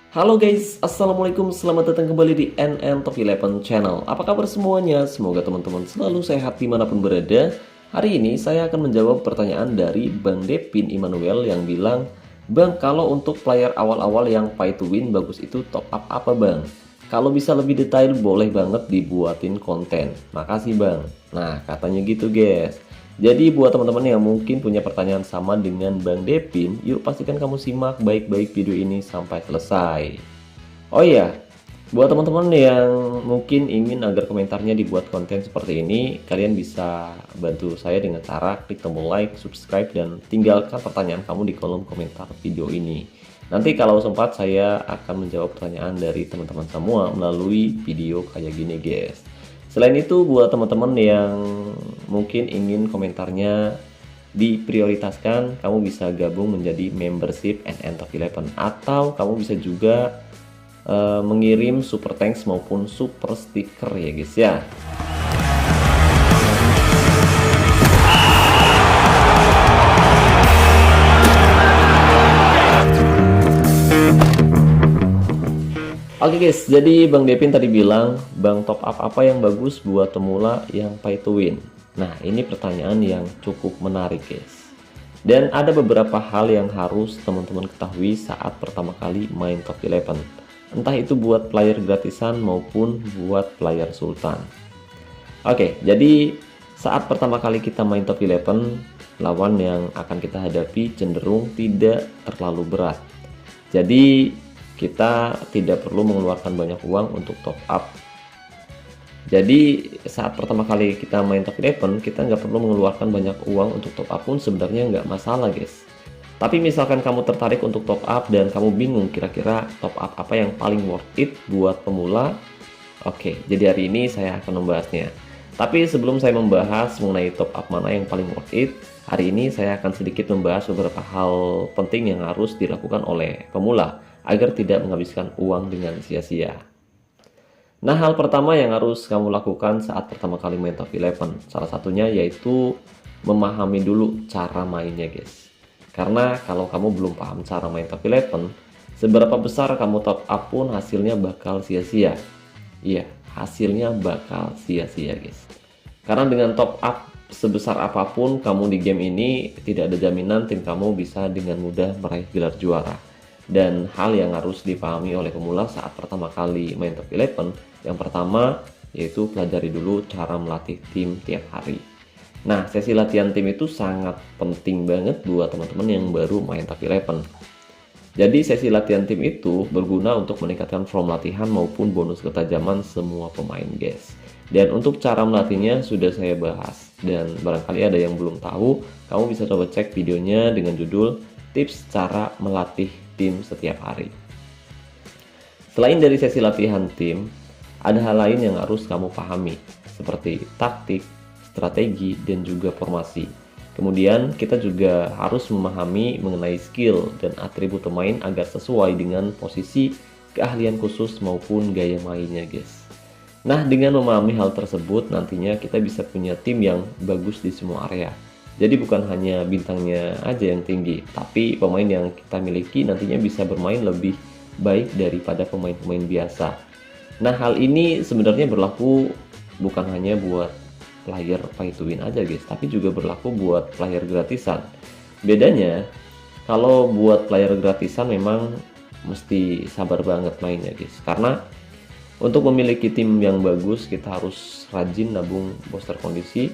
Halo guys, Assalamualaikum, selamat datang kembali di NN Top 11 Channel. Apa kabar semuanya? Semoga teman-teman selalu sehat dimanapun berada. Hari ini saya akan menjawab pertanyaan dari Bang Depin Immanuel yang bilang, Bang, kalau untuk player awal-awal yang pay to win bagus itu top up apa Bang? Kalau bisa lebih detail boleh banget dibuatin konten. Makasih Bang. Nah, katanya gitu guys. Jadi buat teman-teman yang mungkin punya pertanyaan sama dengan Bang Depin, yuk pastikan kamu simak baik-baik video ini sampai selesai. Oh iya, buat teman-teman yang mungkin ingin agar komentarnya dibuat konten seperti ini, kalian bisa bantu saya dengan cara klik tombol like, subscribe, dan tinggalkan pertanyaan kamu di kolom komentar video ini. Nanti kalau sempat saya akan menjawab pertanyaan dari teman-teman semua melalui video kayak gini guys. Selain itu buat teman-teman yang mungkin ingin komentarnya diprioritaskan, kamu bisa gabung menjadi membership NN Top 11 atau kamu bisa juga mengirim super thanks maupun super stiker ya guys ya. Oke guys, jadi Bang Depin tadi bilang, Bang, top up apa yang bagus buat pemula yang pay to win? Nah, ini pertanyaan yang cukup menarik guys. Dan ada beberapa hal yang harus teman-teman ketahui saat pertama kali main Top 11. Entah itu buat player gratisan maupun buat player sultan. Oke, jadi saat pertama kali kita main Top 11, lawan yang akan kita hadapi cenderung tidak terlalu berat. Jadi kita tidak perlu mengeluarkan banyak uang untuk top up. Jadi saat pertama kali kita main Top 11, kita nggak perlu mengeluarkan banyak uang untuk top up pun sebenarnya nggak masalah guys. Tapi misalkan kamu tertarik untuk top up dan kamu bingung kira-kira top up apa yang paling worth it buat pemula, oke, jadi hari ini saya akan membahasnya. Tapi sebelum saya membahas mengenai top up mana yang paling worth it, hari ini saya akan sedikit membahas beberapa hal penting yang harus dilakukan oleh pemula agar tidak menghabiskan uang dengan sia-sia. Nah, hal pertama yang harus kamu lakukan saat pertama kali main Top 11, salah satunya yaitu memahami dulu cara mainnya guys. Karena kalau kamu belum paham cara main Top 11, seberapa besar kamu top up pun hasilnya bakal sia-sia. Iya, hasilnya bakal sia-sia guys. Karena dengan top up sebesar apapun kamu di game ini, tidak ada jaminan tim kamu bisa dengan mudah meraih gelar juara. Dan hal yang harus dipahami oleh pemula saat pertama kali main Top 11, yang pertama yaitu pelajari dulu cara melatih tim tiap hari. Nah, sesi latihan tim itu sangat penting banget buat teman-teman yang baru main Top 11. Jadi sesi latihan tim itu berguna untuk meningkatkan form latihan maupun bonus ketajaman semua pemain guys. Dan untuk cara melatihnya sudah saya bahas, dan barangkali ada yang belum tahu, kamu bisa coba cek videonya dengan judul tips cara melatih tim setiap hari. Selain dari sesi latihan tim, ada hal lain yang harus kamu pahami, seperti taktik, strategi, dan juga formasi. Kemudian kita juga harus memahami mengenai skill dan atribut pemain agar sesuai dengan posisi, keahlian khusus maupun gaya mainnya guys. Nah, dengan memahami hal tersebut nantinya kita bisa punya tim yang bagus di semua area. Jadi bukan hanya bintangnya aja yang tinggi, tapi pemain yang kita miliki nantinya bisa bermain lebih baik daripada pemain-pemain biasa. Nah, hal ini sebenarnya berlaku bukan hanya buat player pay to win aja guys, tapi juga berlaku buat player gratisan. Bedanya, kalau buat player gratisan memang mesti sabar banget mainnya guys. Karena untuk memiliki tim yang bagus kita harus rajin nabung booster kondisi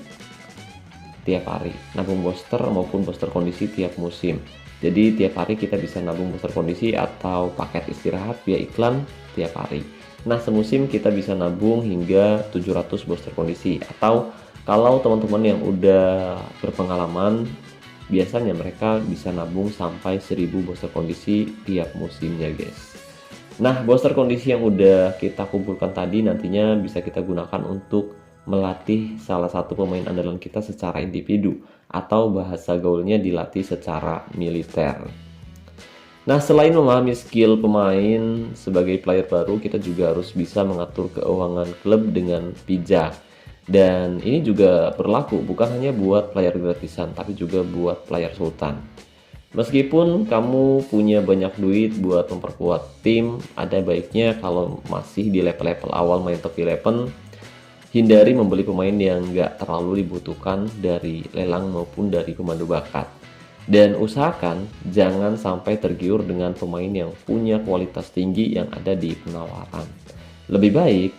tiap hari, nabung booster maupun booster kondisi tiap musim. Jadi tiap hari kita bisa nabung booster kondisi atau paket istirahat via iklan tiap hari. Nah, semusim kita bisa nabung hingga 700 booster kondisi, atau kalau teman-teman yang udah berpengalaman biasanya mereka bisa nabung sampai 1000 booster kondisi tiap musimnya guys. Nah, booster kondisi yang udah kita kumpulkan tadi nantinya bisa kita gunakan untuk melatih salah satu pemain andalan kita secara individu, atau bahasa gaulnya dilatih secara militer. Nah, selain memahami skill pemain sebagai player baru, kita juga harus bisa mengatur keuangan klub dengan bijak. Dan ini juga berlaku bukan hanya buat player gratisan, tapi juga buat player sultan. Meskipun kamu punya banyak duit buat memperkuat tim, ada baiknya kalau masih di level-level awal main top 11, hindari membeli pemain yang nggak terlalu dibutuhkan dari lelang maupun dari pemandu bakat. Dan usahakan jangan sampai tergiur dengan pemain yang punya kualitas tinggi yang ada di penawaran. Lebih baik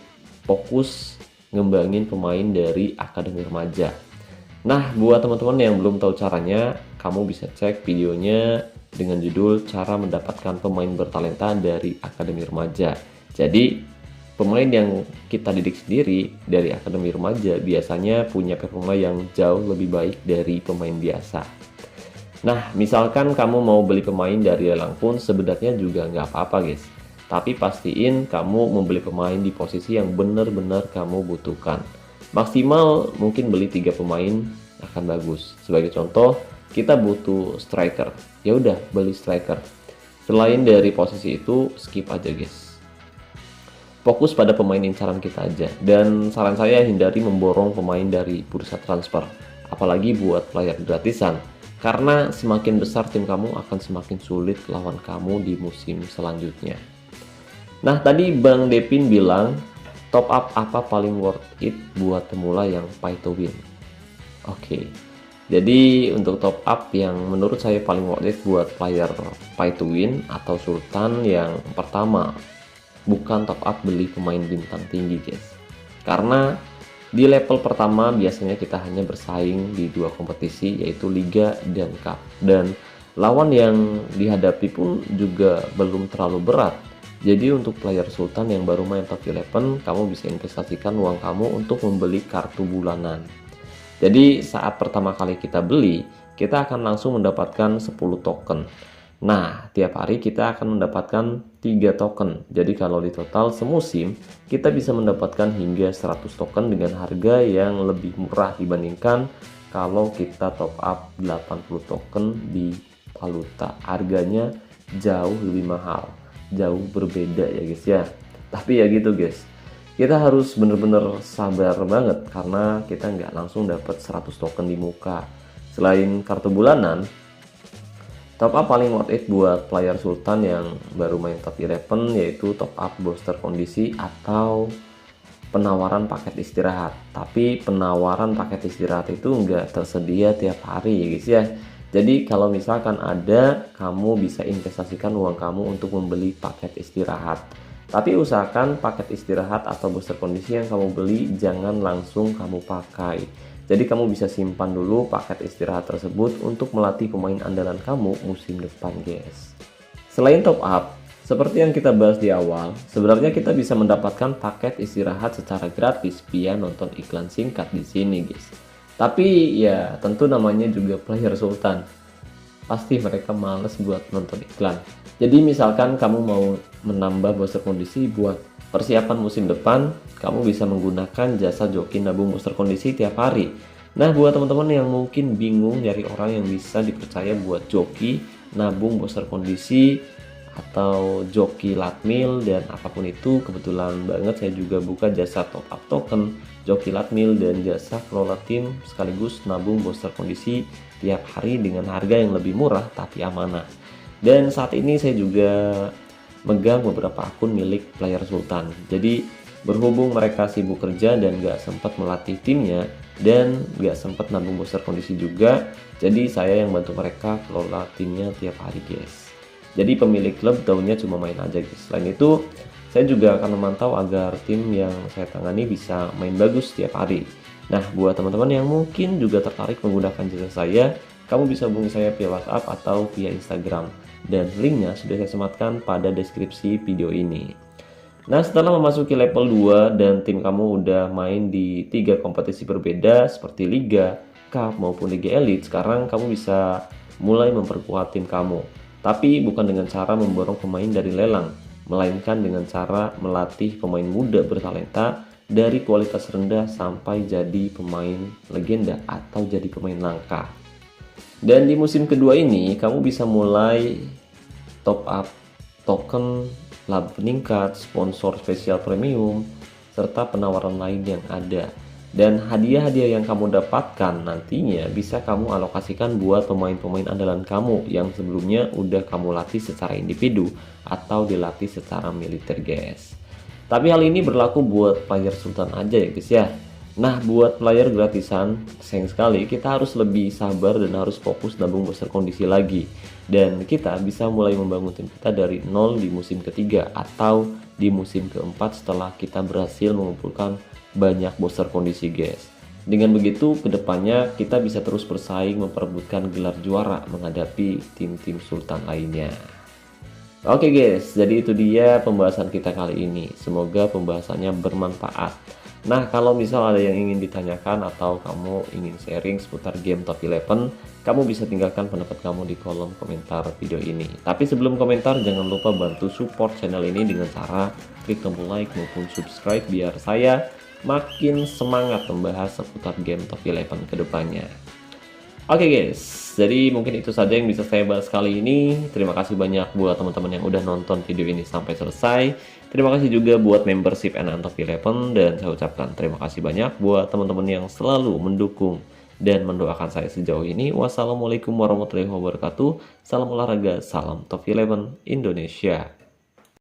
fokus ngembangin pemain dari akademi remaja. Nah, buat teman-teman yang belum tahu caranya, kamu bisa cek videonya dengan judul cara mendapatkan pemain bertalenta dari akademi remaja. Jadi, pemain yang kita didik sendiri dari akademi remaja biasanya punya performa yang jauh lebih baik dari pemain biasa. Nah, misalkan kamu mau beli pemain dari lelang pun sebenarnya juga nggak apa-apa guys. Tapi pastiin kamu membeli pemain di posisi yang benar-benar kamu butuhkan. Maksimal mungkin beli 3 pemain akan bagus. Sebagai contoh, kita butuh striker. Ya udah, beli striker. Selain dari posisi itu, skip aja guys. Fokus pada pemain incaran kita aja. Dan saran saya hindari memborong pemain dari bursa transfer. Apalagi buat player gratisan. Karena semakin besar tim kamu akan semakin sulit lawan kamu di musim selanjutnya. Nah, tadi Bang Depin bilang top up apa paling worth it buat pemula yang pay to win. Oke. Jadi untuk top up yang menurut saya paling worth it buat player pay to win atau sultan, yang pertama, bukan top up beli pemain bintang tinggi guys. Karena di level pertama biasanya kita hanya bersaing di 2 kompetisi, yaitu Liga dan Cup. Dan lawan yang dihadapi pun juga belum terlalu berat. Jadi untuk player sultan yang baru main top 11, kamu bisa investasikan uang kamu untuk membeli kartu bulanan. Jadi saat pertama kali kita beli, kita akan langsung mendapatkan 10 token. Nah, tiap hari kita akan mendapatkan 3 token. Jadi kalau di total semusim, kita bisa mendapatkan hingga 100 token dengan harga yang lebih murah dibandingkan kalau kita top up 80 token di valuta. Harganya jauh lebih mahal, jauh berbeda ya guys ya. Tapi ya gitu guys, kita harus bener-bener sabar banget karena kita nggak langsung dapat 100 token di muka. Selain kartu bulanan, top up paling worth it buat player sultan yang baru main top 11 yaitu top up booster kondisi atau penawaran paket istirahat. Tapi penawaran paket istirahat itu nggak tersedia tiap hari ya guys ya. Jadi kalau misalkan ada, kamu bisa investasikan uang kamu untuk membeli paket istirahat. Tapi usahakan paket istirahat atau booster kondisi yang kamu beli jangan langsung kamu pakai. Jadi kamu bisa simpan dulu paket istirahat tersebut untuk melatih pemain andalan kamu musim depan guys. Selain top up, seperti yang kita bahas di awal, sebenarnya kita bisa mendapatkan paket istirahat secara gratis via nonton iklan singkat di sini guys. Tapi ya tentu namanya juga player sultan. Pasti mereka males buat nonton iklan. Jadi misalkan kamu mau menambah booster kondisi buat persiapan musim depan, kamu bisa menggunakan jasa joki nabung booster kondisi tiap hari. Nah, buat teman-teman yang mungkin bingung nyari orang yang bisa dipercaya buat joki nabung booster kondisi atau joki latmil dan apapun itu, kebetulan banget saya juga buka jasa top up token, joki latmil dan jasa kelola tim sekaligus nabung booster kondisi tiap hari dengan harga yang lebih murah tapi amanah. Dan saat ini saya juga megang beberapa akun milik player sultan. Jadi berhubung mereka sibuk kerja dan gak sempat melatih timnya dan gak sempat nabung booster kondisi juga, jadi saya yang bantu mereka kelola timnya tiap hari guys. Jadi pemilik klub taunya cuma main aja guys. Selain itu, saya juga akan memantau agar tim yang saya tangani bisa main bagus tiap hari. Nah, buat teman-teman yang mungkin juga tertarik menggunakan jasa saya, kamu bisa hubungi saya via WhatsApp atau via Instagram. Dan linknya sudah saya sematkan pada deskripsi video ini. Nah, setelah memasuki level 2 dan tim kamu udah main di 3 kompetisi berbeda seperti Liga, Cup maupun Liga Elite, sekarang kamu bisa mulai memperkuat tim kamu. Tapi bukan dengan cara memborong pemain dari lelang, melainkan dengan cara melatih pemain muda bertalenta dari kualitas rendah sampai jadi pemain legenda atau jadi pemain langka. Dan di musim kedua ini, kamu bisa mulai top up token, laba meningkat, sponsor spesial premium, serta penawaran lain yang ada. Dan hadiah-hadiah yang kamu dapatkan nantinya bisa kamu alokasikan buat pemain-pemain andalan kamu yang sebelumnya udah kamu latih secara individu atau dilatih secara militer guys. Tapi hal ini berlaku buat player Sultan aja ya guys ya. Nah buat player gratisan, sayang sekali kita harus lebih sabar dan harus fokus nabung booster kondisi lagi. Dan kita bisa mulai membangun tim kita dari nol di musim ketiga atau di musim keempat setelah kita berhasil mengumpulkan banyak booster kondisi guys. Dengan begitu kedepannya kita bisa terus bersaing memperebutkan gelar juara menghadapi tim-tim Sultan lainnya. Oke guys, jadi itu dia pembahasan kita kali ini. Semoga pembahasannya bermanfaat. Nah, kalau misal ada yang ingin ditanyakan atau kamu ingin sharing seputar game Top 11, kamu bisa tinggalkan pendapat kamu di kolom komentar video ini. Tapi sebelum komentar, jangan lupa bantu support channel ini dengan cara klik tombol like maupun subscribe biar saya makin semangat membahas seputar game Top 11 ke depannya. Oke guys, jadi mungkin itu saja yang bisa saya bahas kali ini. Terima kasih banyak buat teman-teman yang udah nonton video ini sampai selesai. Terima kasih juga buat membership NN Top 11 dan saya ucapkan terima kasih banyak buat teman-teman yang selalu mendukung dan mendoakan saya sejauh ini. Wassalamualaikum warahmatullahi wabarakatuh. Salam olahraga, salam Top 11 Indonesia.